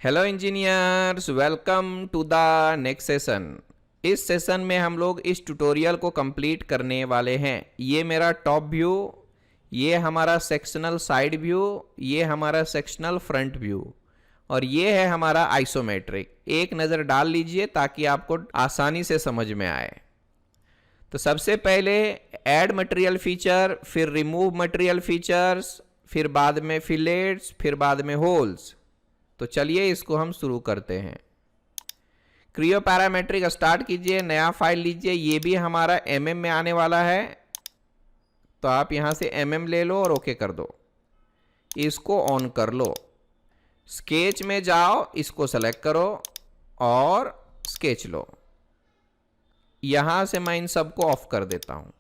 Hello engineers, welcome to the next session. इस session में हम लोग इस ट्यूटोरियल को कंप्लीट करने वाले हैं। ये मेरा टॉप व्यू, ये हमारा सेक्शनल साइड व्यू, ये हमारा सेक्शनल फ्रंट व्यू और ये है हमारा आइसोमेट्रिक। एक नज़र डाल लीजिए ताकि आपको आसानी से समझ में आए। तो सबसे पहले ऐड मटेरियल फीचर, फिर रिमूव मटेरियल फीचर्स, फिर बाद में फिलेट्स, फिर बाद में होल्स। तो चलिए इसको हम शुरू करते हैं। क्रियो पैरामेट्रिक स्टार्ट कीजिए, नया फाइल लीजिए। ये भी हमारा एमएम में आने वाला है, तो आप यहां से एमएम ले लो और ओके कर दो। इसको ऑन कर लो। स्केच में जाओ, इसको सेलेक्ट करो और स्केच लो। यहां से मैं इन सबको ऑफ कर देता हूं।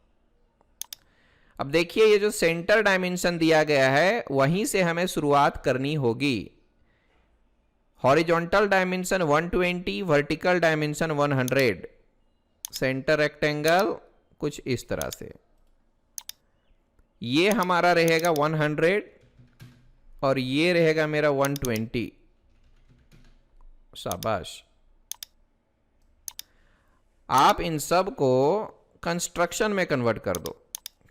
अब देखिए, ये जो सेंटर डायमेंशन दिया गया है वहीं से हमें शुरुआत करनी होगी। Horizontal dimension 120, vertical dimension 100, centre rectangle कुछ इस तरह से। ये हमारा रहेगा 100 और ये रहेगा मेरा 120। शाबाश। आप इन सब को कंस्ट्रक्शन में कन्वर्ट कर दो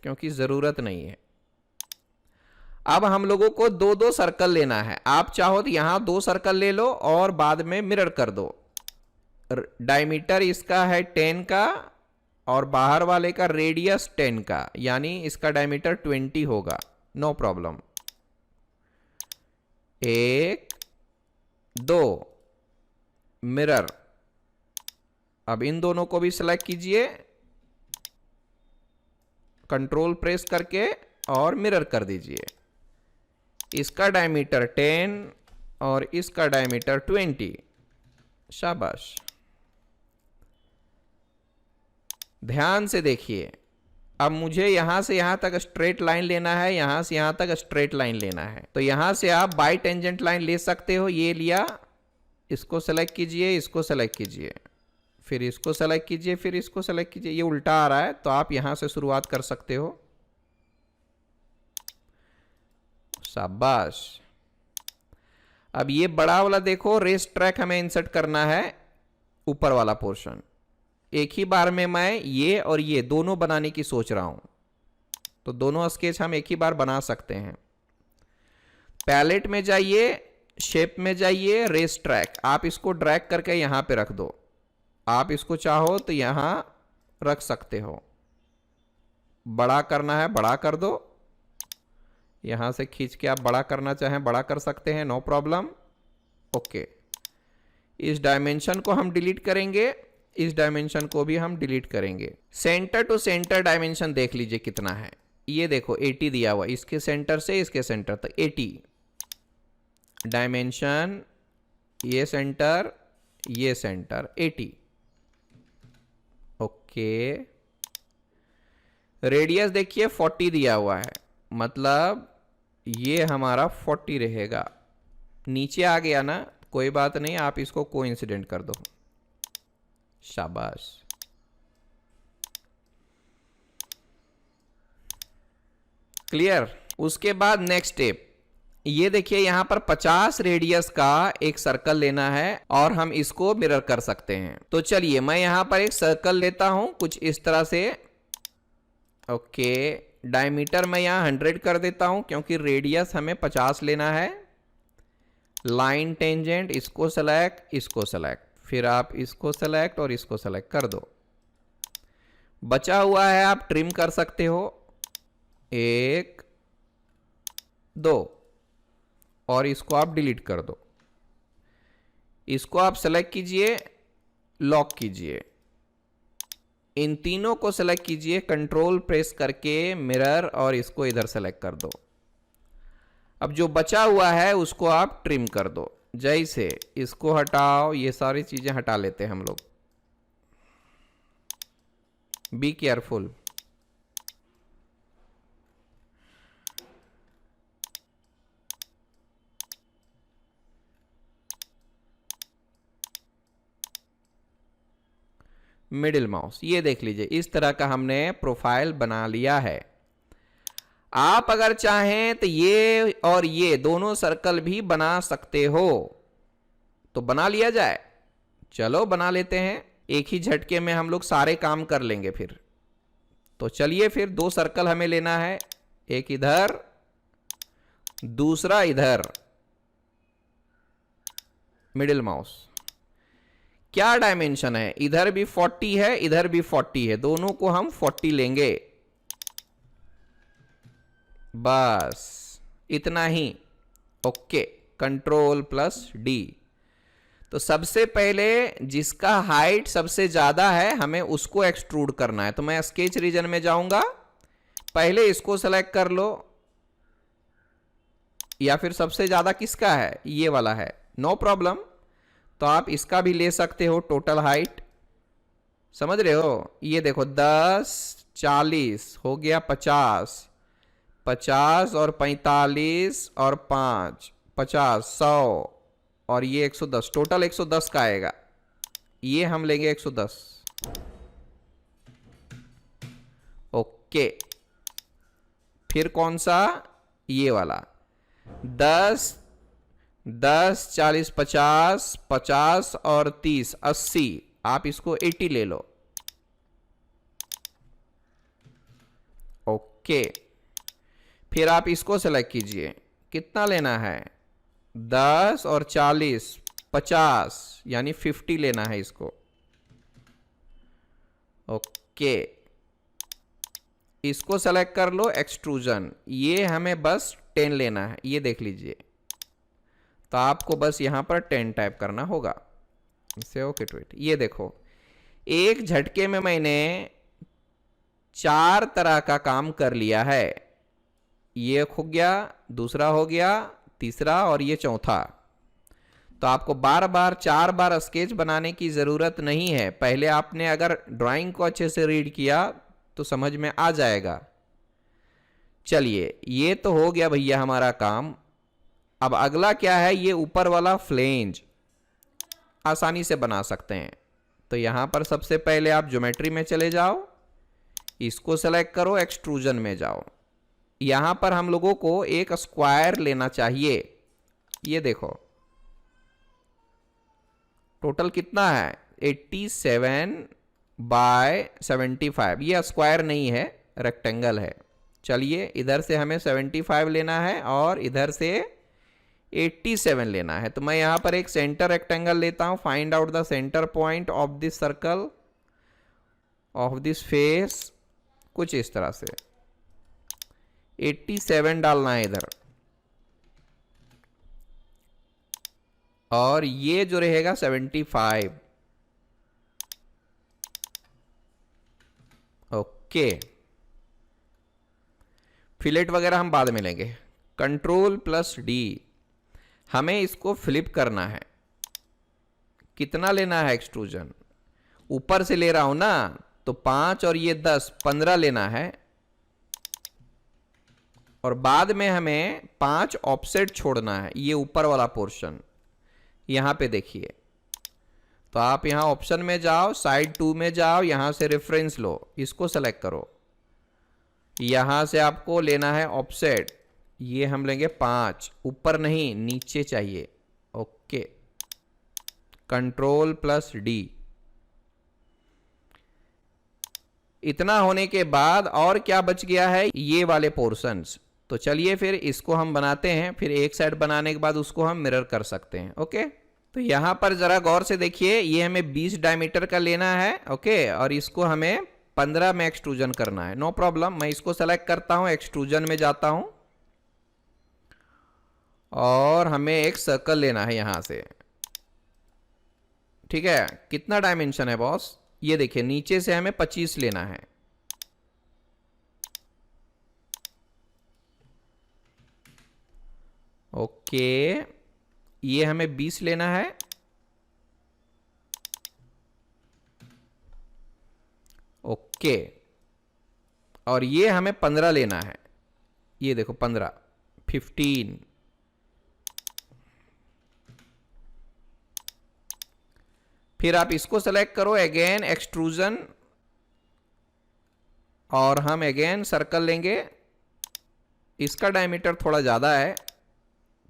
क्योंकि जरूरत नहीं है। अब हम लोगों को दो दो सर्कल लेना है। आप चाहो तो यहां 2 सर्कल ले लो और बाद में मिरर कर दो। डायमीटर इसका है 10 का और बाहर वाले का रेडियस 10 का, यानी इसका डायमीटर 20 होगा। No problem. 1 2 मिरर। अब इन दोनों को भी सिलेक्ट कीजिए, कंट्रोल प्रेस करके और मिरर कर दीजिए। इसका डायमीटर 10 और इसका डायमीटर 20। शाबाश। ध्यान से देखिए। अब मुझे यहां से यहां तक स्ट्रेट लाइन लेना है, यहां से यहां तक स्ट्रेट लाइन लेना है। तो यहां से आप बाई टेंजेंट लाइन ले सकते हो। ये लिया, इसको सेलेक्ट कीजिए, इसको सेलेक्ट कीजिए, फिर इसको सेलेक्ट कीजिए, फिर इसको सेलेक्ट कीजिए। ये उल्टा आ रहा है तो आप यहां से शुरुआत कर सकते हो। शाबाश। अब ये बड़ा वाला देखो, रेस ट्रैक हमें इंसर्ट करना है, ऊपर वाला पोर्शन। एक ही बार में मैं ये और ये दोनों बनाने की सोच रहा हूं, तो दोनों स्केच हम एक ही बार बना सकते हैं। पैलेट में जाइए, शेप में जाइए, रेस ट्रैक। आप इसको ड्रैग करके यहां पे रख दो। आप इसको चाहो तो यहां रख सकते हो। बड़ा करना है बड़ा कर दो। यहां से खींच के आप बड़ा करना चाहें बड़ा कर सकते हैं, नो प्रॉब्लम। ओके। इस डायमेंशन को हम डिलीट करेंगे, इस डायमेंशन को भी हम डिलीट करेंगे। सेंटर टू सेंटर डायमेंशन देख लीजिए कितना है। ये देखो 80 दिया हुआ, इसके सेंटर से इसके सेंटर तक 80 डायमेंशन। ये सेंटर, ये सेंटर 80। ओके। रेडियस देखिए 40 दिया हुआ है, मतलब ये हमारा 40 रहेगा। नीचे आ गया ना, कोई बात नहीं, आप इसको कोइंसिडेंट कर दो। शाबाश। क्लियर। उसके बाद नेक्स्ट स्टेप, ये देखिए यहां पर 50 रेडियस का एक सर्कल लेना है और हम इसको मिरर कर सकते हैं। तो चलिए मैं यहां पर एक सर्कल लेता हूं कुछ इस तरह से। ओके। डायमीटर मैं यहां 100 कर देता हूं क्योंकि रेडियस हमें 50 लेना है। लाइन टेंजेंट, इसको सेलेक्ट, इसको सेलेक्ट, फिर आप इसको सेलेक्ट और इसको सेलेक्ट कर दो। बचा हुआ है आप ट्रिम कर सकते हो। 1 2 और इसको आप डिलीट कर दो। इसको आप सेलेक्ट कीजिए, लॉक कीजिए। इन तीनों को सेलेक्ट कीजिए, कंट्रोल प्रेस करके मिरर और इसको इधर सेलेक्ट कर दो। अब जो बचा हुआ है उसको आप ट्रिम कर दो। जैसे इसको हटाओ, ये सारी चीजें हटा लेते हैं हम लोग। Be careful. मिडिल माउस, ये देख लीजिए इस तरह का हमने प्रोफाइल बना लिया है। आप अगर चाहें तो ये और ये दोनों सर्कल भी बना सकते हो। तो बना लिया जाए। चलो बना लेते हैं, एक ही झटके में हम लोग सारे काम कर लेंगे फिर। तो चलिए फिर 2 सर्कल हमें लेना है, एक इधर दूसरा इधर, मिडिल माउस। क्या डायमेंशन है, इधर भी 40 है इधर भी 40 है, दोनों को हम 40 लेंगे, बस इतना ही। Okay, control plus D. तो सबसे पहले जिसका हाइट सबसे ज्यादा है हमें उसको एक्सट्रूड करना है। तो मैं स्केच रीजन में जाऊंगा, पहले इसको सेलेक्ट कर लो, या फिर सबसे ज्यादा किसका है, ये वाला है, नो प्रॉब्लम। तो आप इसका भी ले सकते हो, टोटल हाइट समझ रहे हो। ये देखो 10 40 हो गया 50, 50 और 45 और 5 50 100 और ये 110, टोटल 110 का आएगा। ये हम लेंगे 110। ओके, फिर कौन सा, ये वाला 10 10 40 50 50 और 30 80, आप इसको 80 ले लो। ओके, फिर आप इसको सेलेक्ट कीजिए, कितना लेना है, 10 और 40 50 यानी 50 लेना है इसको। ओके, इसको सेलेक्ट कर लो, एक्सट्रूजन, ये हमें बस 10 लेना है, ये देख लीजिए। तो आपको बस यहां पर 10 टाइप करना होगा, इसे ओके टू इट। ये देखो एक झटके में मैंने 4 तरह का काम कर लिया है। ये हो गया, दूसरा हो गया, तीसरा और ये चौथा। तो आपको बार बार 4 बार स्केच बनाने की जरूरत नहीं है। पहले आपने अगर ड्राइंग को अच्छे से रीड किया तो समझ में आ जाएगा। चलिए, ये तो हो गया भैया हमारा काम। अब अगला क्या है, ये ऊपर वाला फ्लेंज आसानी से बना सकते हैं। तो यहां पर सबसे पहले आप ज्योमेट्री में चले जाओ, इसको सेलेक्ट करो, एक्सट्रूजन में जाओ। यहां पर हम लोगों को एक स्क्वायर लेना चाहिए। ये देखो टोटल कितना है, 87 बाय 75। ये स्क्वायर नहीं है, रेक्टेंगल है। चलिए, इधर से हमें 75 लेना है और इधर से 87 लेना है। तो मैं यहां पर एक सेंटर रेक्टेंगल लेता हूं। Find out the centre point of this circle of this face, कुछ इस तरह से 87 डालना है इधर, और ये जो रहेगा 75। ओके, फिलेट वगैरह हम बाद में लेंगे। कंट्रोल प्लस डी, हमें इसको फ्लिप करना है। कितना लेना है एक्सट्रूजन, ऊपर से ले रहा हूं ना, तो 5 और ये 10 15 लेना है, और बाद में हमें 5 ऑफसेट छोड़ना है। ये ऊपर वाला पोर्शन यहां पे देखिए। तो आप यहां ऑप्शन में जाओ, साइड 2 में जाओ, यहां से रेफरेंस लो, इसको सेलेक्ट करो। यहां से आपको लेना है ऑफसेट, ये हम लेंगे 5, ऊपर नहीं नीचे चाहिए। Okay, control plus D. इतना होने के बाद और क्या बच गया है, ये वाले पोर्शंस। तो चलिए फिर इसको हम बनाते हैं, फिर एक साइड बनाने के बाद उसको हम मिरर कर सकते हैं। ओके, तो यहां पर जरा गौर से देखिए, ये हमें 20 डायमीटर का लेना है। ओके, और इसको हमें 15 में एक्सट्रूजन करना है। नो प्रॉब्लम, मैं इसको सेलेक्ट करता हूं, एक्सट्रूजन में जाता हूं, और हमें एक सर्कल लेना है यहां से। ठीक है, कितना डायमेंशन है बॉस, ये देखिए नीचे से हमें 25 लेना है। ओके, ये हमें 20 लेना है। ओके, और ये हमें 15 लेना है। ये देखो 15 15। फिर आप इसको सेलेक्ट करो, अगेन एक्सट्रूजन, और हम अगेन सर्कल लेंगे। इसका डायमीटर थोड़ा ज्यादा है,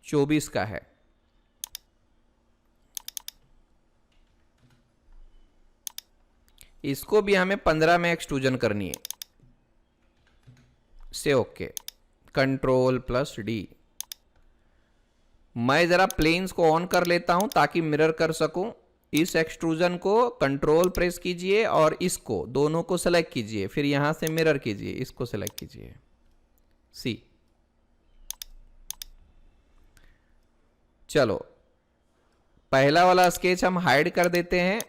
24 का है। इसको भी हमें 15 में एक्सट्रूजन करनी है। से ओके, कंट्रोल प्लस डी। मैं जरा प्लेन्स को ऑन कर लेता हूं ताकि मिरर कर सकूं। इस एक्सट्रूजन को कंट्रोल प्रेस कीजिए और इसको दोनों को सेलेक्ट कीजिए, फिर यहां से मिरर कीजिए, इसको सेलेक्ट कीजिए। सी, चलो पहला वाला स्केच हम हाइड कर देते हैं।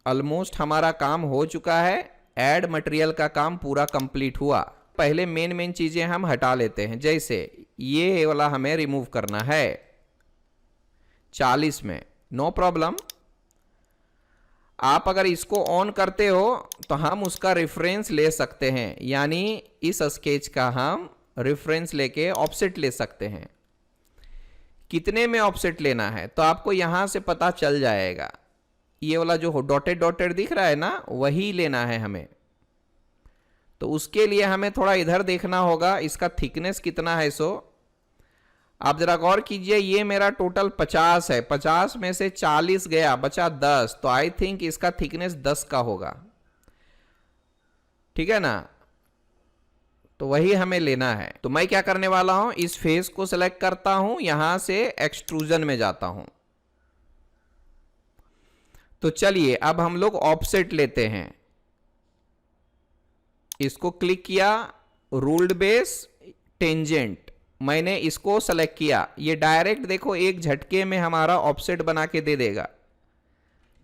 ऑलमोस्ट हमारा काम हो चुका है। ऐड मटेरियल का काम पूरा कंप्लीट हुआ। पहले मेन चीजें हम हटा लेते हैं, जैसे ये वाला हमें रिमूव करना है 40 में, नो प्रॉब्लम। आप अगर इसको ऑन करते हो तो हम उसका रेफरेंस ले सकते हैं, यानी इस स्केच का हम रेफरेंस लेके ऑफसेट ले सकते हैं। कितने में ऑफसेट लेना है तो आपको यहां से पता चल जाएगा। ये वाला जो डॉटेड डॉटेड दिख रहा है ना, वही लेना है हमें। तो उसके लिए हमें थोड़ा इधर देखना होगा, इसका थिकनेस कितना है। सो आप जरा गौर कीजिए, ये मेरा टोटल 50 है, 50 में से 40 गया, बचा 10, तो आई थिंक इसका थिकनेस 10 का होगा, ठीक है ना। तो वही हमें लेना है। तो मैं क्या करने वाला हूं, इस फेस को सिलेक्ट करता हूं, यहां से एक्सट्रूजन में जाता हूं। तो चलिए अब हम लोग ऑफसेट लेते हैं। इसको क्लिक किया, रूल्ड बेस टेंजेंट, मैंने इसको सेलेक्ट किया। ये डायरेक्ट देखो एक झटके में हमारा ऑफसेट बना के दे देगा।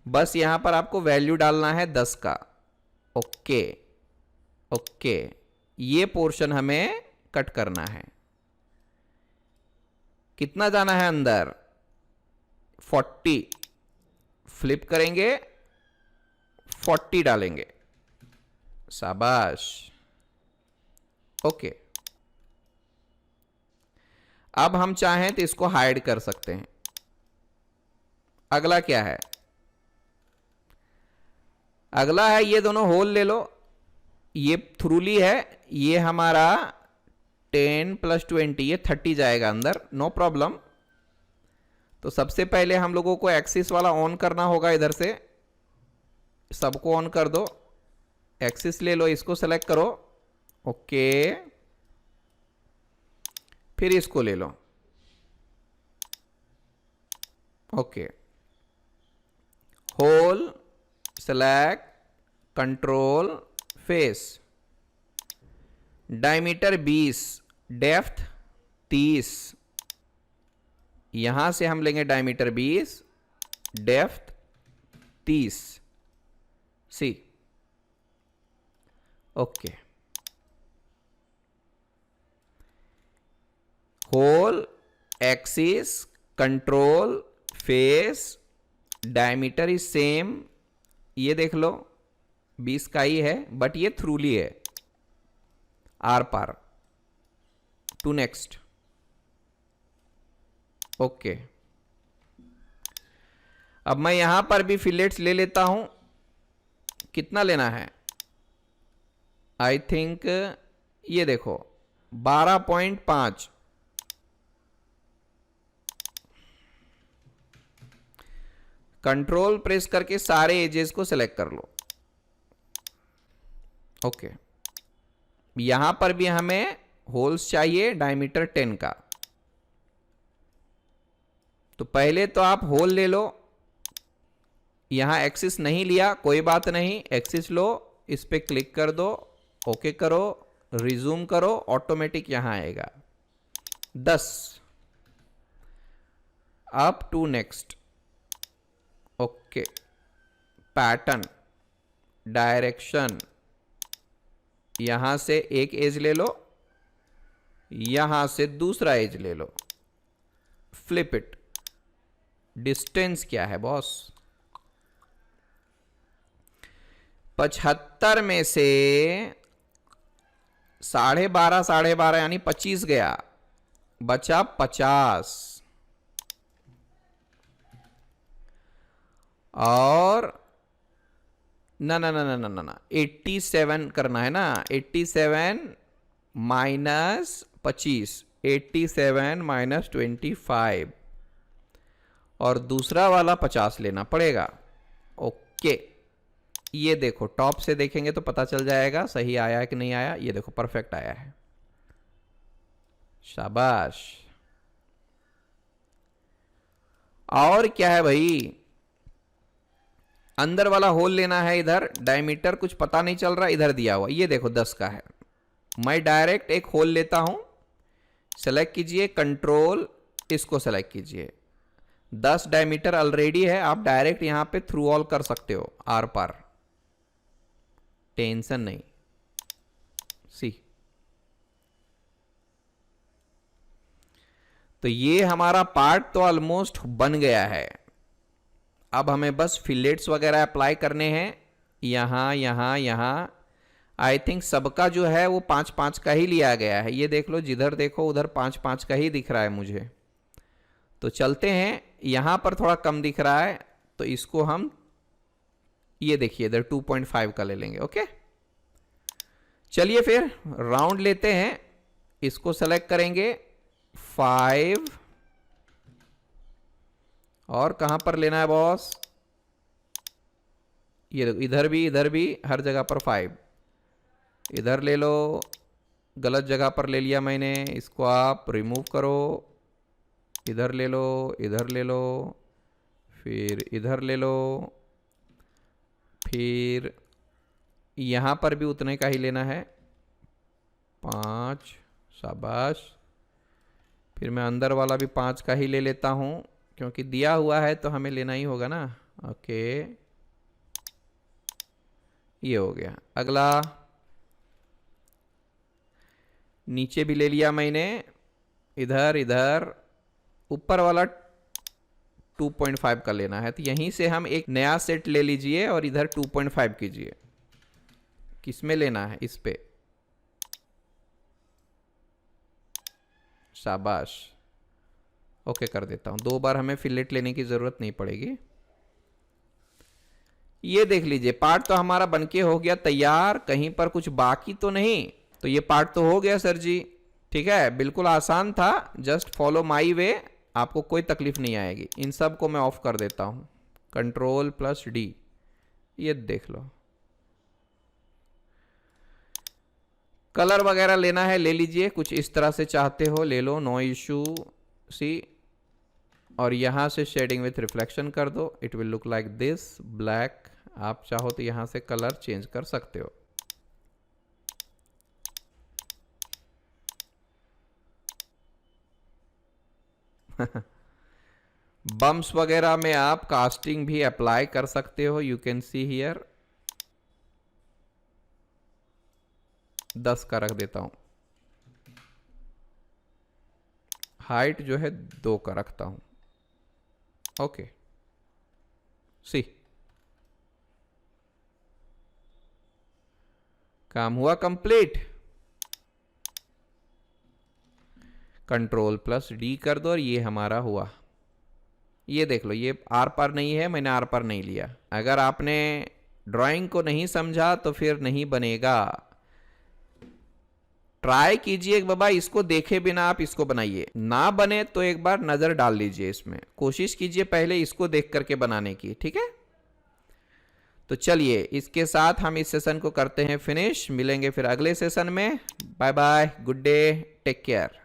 बस यहां पर आपको वैल्यू डालना है 10 का। ओके ओके, ये पोर्शन हमें कट करना है। कितना जाना है अंदर, 40। फ्लिप करेंगे, 40 डालेंगे, शाबाश। ओके, अब हम चाहें तो इसको हाइड कर सकते हैं। अगला क्या है, अगला है ये दोनों होल ले लो। ये थ्रूली है, ये हमारा 10 + 20, ये 30 जाएगा अंदर, नो प्रॉब्लम। तो सबसे पहले हम लोगों को एक्सिस वाला ऑन करना होगा। इधर से सबको ऑन कर दो, एक्सिस ले लो, इसको सेलेक्ट करो, ओके। फिर इसको ले लो, okay. Hole, select, control, face. Diameter 20, depth 30। यहां से हम लेंगे diameter 20, depth 30। See, okay. Hole, axis, control, face, diameter is same. ये देख लो 20 का ही है, बट ये थ्रूली है, आर पार। To next, okay. अब मैं यहां पर भी फिलेट्स ले लेता हूं। कितना लेना है, आई थिंक ये देखो 12.5। कंट्रोल प्रेस करके सारे एजेस को सिलेक्ट कर लो, ओके। यहां पर भी हमें होल्स चाहिए, डायमीटर 10 का। तो पहले तो आप होल ले लो। यहां एक्सिस नहीं लिया, कोई बात नहीं, एक्सिस लो, इस पे क्लिक कर दो, ओके करो, रिज्यूम करो, ऑटोमेटिक यहां आएगा 10। Up to next, okay. Pattern, direction, यहां से एक एज ले लो, यहां से दूसरा एज ले लो, फ्लिप इट। डिस्टेंस क्या है बॉस, 75 में से 12.5 यानी 25 गया, बचा 50। और ना ना ना ना ना ना 87 करना है ना, 87 माइनस 25, 87 माइनस 25, और दूसरा वाला 50 लेना पड़ेगा, ओके। ये देखो टॉप से देखेंगे तो पता चल जाएगा सही आया है कि नहीं आया। ये देखो परफेक्ट आया है, शाबाश। और क्या है भाई, अंदर वाला होल लेना है। इधर डायमीटर कुछ पता नहीं चल रहा, इधर दिया हुआ ये देखो 10 का है। मैं डायरेक्ट एक होल लेता हूं, सेलेक्ट कीजिए, कंट्रोल, इसको सेलेक्ट कीजिए। 10 डायमीटर ऑलरेडी है, आप डायरेक्ट यहां पे थ्रू ऑल कर सकते हो, आर पार, टेंशन नहीं। सी, तो ये हमारा पार्ट तो ऑलमोस्ट बन गया है। अब हमें बस फिलेट्स वगैरह अप्लाई करने हैं, यहां यहां यहां। आई थिंक सबका जो है वो 5-5 का ही लिया गया है। ये देख लो, जिधर देखो उधर 5-5 का ही दिख रहा है मुझे। तो चलते हैं, यहां पर थोड़ा कम दिख रहा है तो इसको हम, ये देखिए इधर 2.5 का ले लेंगे। ओके, चलिए फिर राउंड लेते हैं। इसको सेलेक्ट करेंगे 5, और कहां पर लेना है बॉस, ये इधर भी हर जगह पर 5। इधर ले लो, गलत जगह पर ले लिया मैंने, इसको आप रिमूव करो। इधर ले लो, इधर ले लो, फिर इधर ले लो, फिर यहां पर भी उतने का ही लेना है, 5, शाबाश। फिर मैं अंदर वाला भी 5 का ही ले लेता हूं, क्योंकि दिया हुआ है तो हमें लेना ही होगा ना। ओके, ये हो गया। अगला नीचे भी ले लिया मैंने, इधर इधर ऊपर वाला 2.5 का लेना है, तो यहीं से हम एक नया सेट ले लीजिए और इधर 2.5 कीजिए। किसमें लेना है, इस पे, शाबाश। ओके कर देता हूं, 2 बार हमें फिलेट लेने की जरूरत नहीं पड़ेगी। ये देख लीजिए पार्ट तो हमारा बनके हो गया तैयार, कहीं पर कुछ बाकी तो नहीं। तो ये पार्ट तो हो गया सर जी, ठीक है, बिल्कुल आसान था। जस्ट फॉलो माई वे, आपको कोई तकलीफ नहीं आएगी। इन सब को मैं ऑफ कर देता हूं, Ctrl+D, ये देख लो। कलर वगैरह लेना है ले लीजिए, कुछ इस तरह से चाहते हो ले लो, नो इशू। सी, और यहां से शेडिंग विथ रिफ्लेक्शन कर दो, it will look like this, black. आप चाहो तो यहां से कलर चेंज कर सकते हो। बम्प्स वगैरह में आप कास्टिंग भी अप्लाई कर सकते हो, यू कैन सी हियर। 10 का रख देता हूं, हाइट जो है 2 का रखता हूं। ओके, सी, काम हुआ कंप्लीट। Ctrl+D कर दो और ये हमारा हुआ। ये देख लो, ये आर पार नहीं है, मैंने आर पार नहीं लिया। अगर आपने ड्राइंग को नहीं समझा तो फिर नहीं बनेगा। ट्राई कीजिए बाबा, इसको देखे बिना आप इसको बनाइए, ना बने तो एक बार नजर डाल लीजिए इसमें, कोशिश कीजिए पहले इसको देख करके बनाने की, ठीक है। तो चलिए इसके साथ हम इस सेशन को करते हैं फिनिश, मिलेंगे फिर अगले सेशन में। Bye bye, good day, take care.